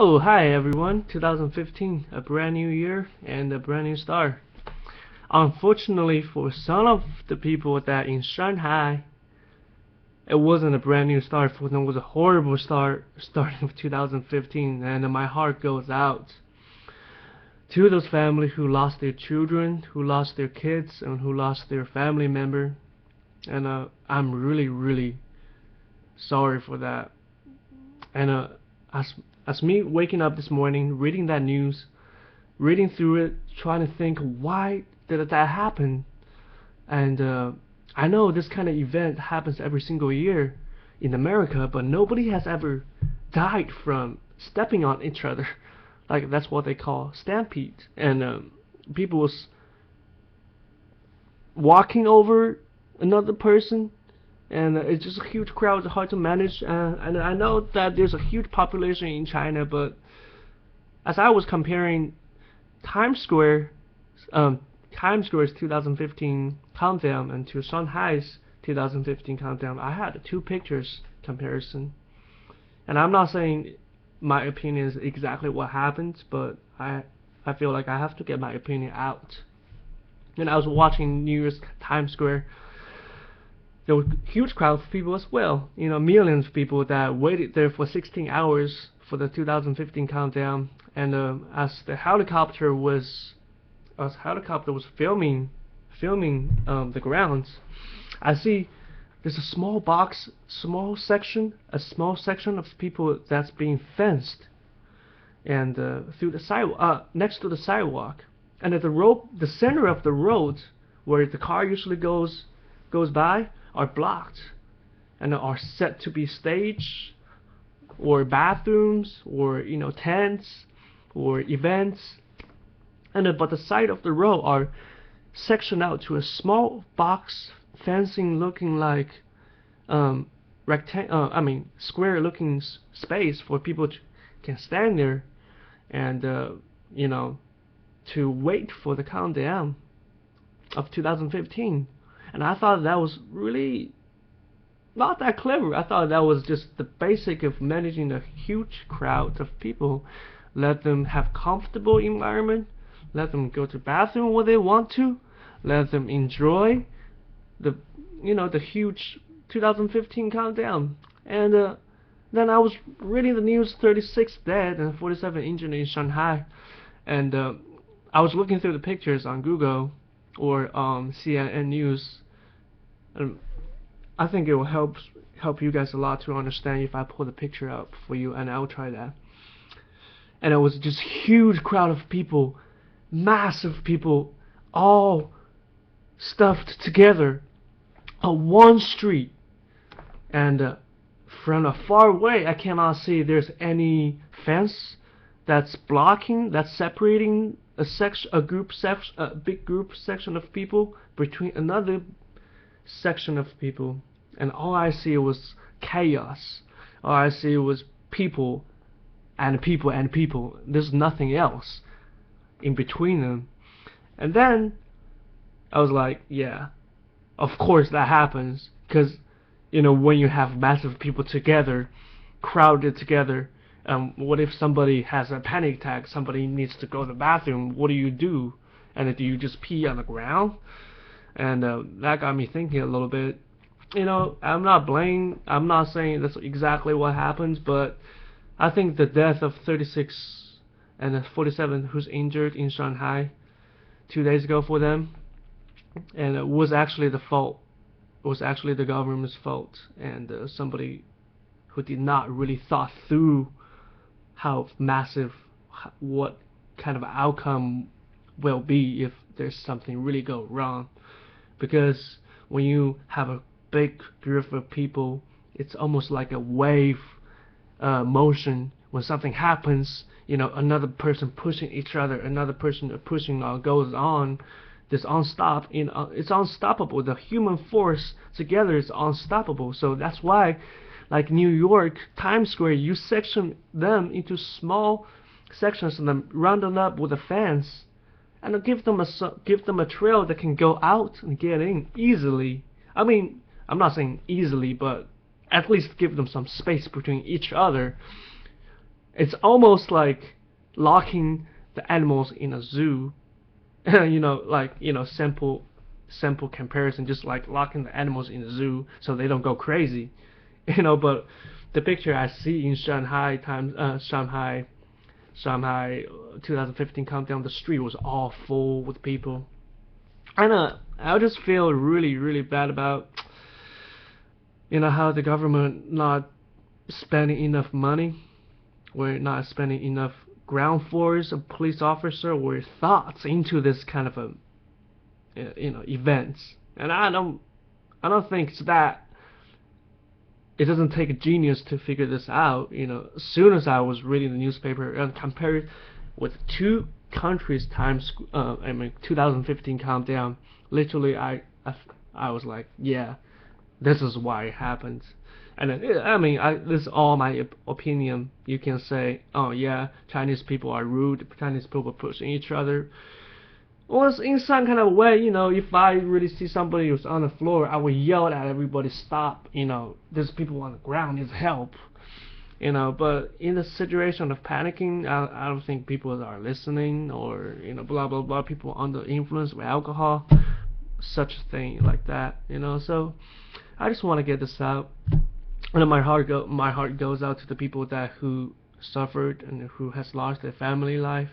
Oh, hi everyone. 2015, a brand new year and a brand new start. Unfortunately for some of the people that in Shanghai, it wasn't a brand new start. For them, it was a horrible start starting with 2015, and my heart goes out to those families who lost their children, who lost their kids, and who lost their family member. And I'm really sorry for that. And as as me waking up this morning, reading that news, reading through it, trying to think why did that happen, and I know this kind of event happens every single year in America, but nobody has ever died from stepping on each other. Like that's what they call stampede, and people was walking over another person, and it's just a huge crowd. It's hard to manage, and I know that there's a huge population in China, but as I was comparing Times Square, Times Square's 2015 countdown and to Shanghai's 2015 countdown, I had two pictures comparison, and I'm not saying my opinion is exactly what happened, but I feel like I have to get my opinion out. And I was watching New Year's Times Square. There was a huge crowd of people as well. You know, millions of people that waited there for 16 hours for the 2015 countdown. And as the helicopter was filming the grounds, I see there's a small section of people that's being fenced, and through the sidewalk, next to the sidewalk, and at the center of the road where the car usually goes by are blocked, and are set to be stage or bathrooms or tents or events, and but the side of the road are sectioned out to a small box fencing looking like square looking space for people can stand there and to wait for the countdown of 2015. And I thought that was really not that clever. I thought that was just the basic of managing a huge crowd of people. Let them have comfortable environment, let them go to the bathroom when they want to, let them enjoy the huge 2015 countdown. And then I was reading the news, 36 dead and 47 injured in Shanghai, and I was looking through the pictures on Google or CNN News. I think it will help you guys a lot to understand if I pull the picture up for you, and I'll try that. And it was just huge crowd of people, massive people, all stuffed together on one street. And from a far away, I cannot see there's any fence that's separating a big group section of people between another section of people. And all I see was chaos. All I see was people and people and people. There's nothing else in between them. And then I was like, yeah, of course that happens, because when you have massive people together, crowded together, what if somebody has a panic attack, somebody needs to go to the bathroom, what do? And do you just pee on the ground? And that got me thinking a little bit. I'm not saying that's exactly what happens, but I think the death of 36 and 47 who's injured in Shanghai 2 days ago for them, and it was actually the government's fault, and somebody who did not really thought through how massive, what kind of outcome will be if there's something really go wrong. Because when you have a big group of people, it's almost like a wave motion. When something happens, another person pushing each other, another person pushing goes on. It's unstoppable. The human force together is unstoppable. So that's why, like New York, Times Square, you section them into small sections and then round them up with a fence, and give them a trail that can go out and get in easily. I mean, I'm not saying easily, but at least give them some space between each other. It's almost like locking the animals in a zoo. Simple comparison, just like locking the animals in a zoo so they don't go crazy. But the picture I see in Shanghai 2015 countdown, the street was all full with people. And I just feel really, really bad about how the government not spending enough money. We're not spending enough ground force of police officer or thoughts into this kind of a events. And I don't think it's that. It doesn't take a genius to figure this out. As soon as I was reading the newspaper and compared with two countries times, 2015 countdown, literally I was like, yeah, this is why it happened. And this is all my opinion. You can say, oh yeah, Chinese people are rude, Chinese people pushing each other. Well, in some kind of way, if I really see somebody who's on the floor, I will yell at everybody, stop, there's people on the ground, needs help. But in the situation of panicking, I don't think people are listening, or, blah, blah, blah, people under influence of alcohol, such a thing like that, so I just want to get this out. And my heart goes out to the people who suffered and who has lost their family life.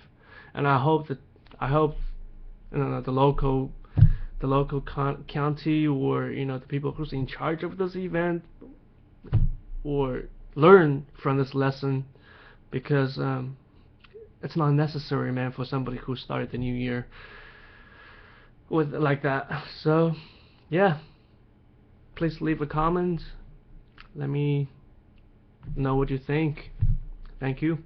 And I hope the local county, or the people who's in charge of this event, or learn from this lesson, because it's not necessary, man, for somebody who started the new year with like that. So yeah, please leave a comment. Let me know what you think. Thank you.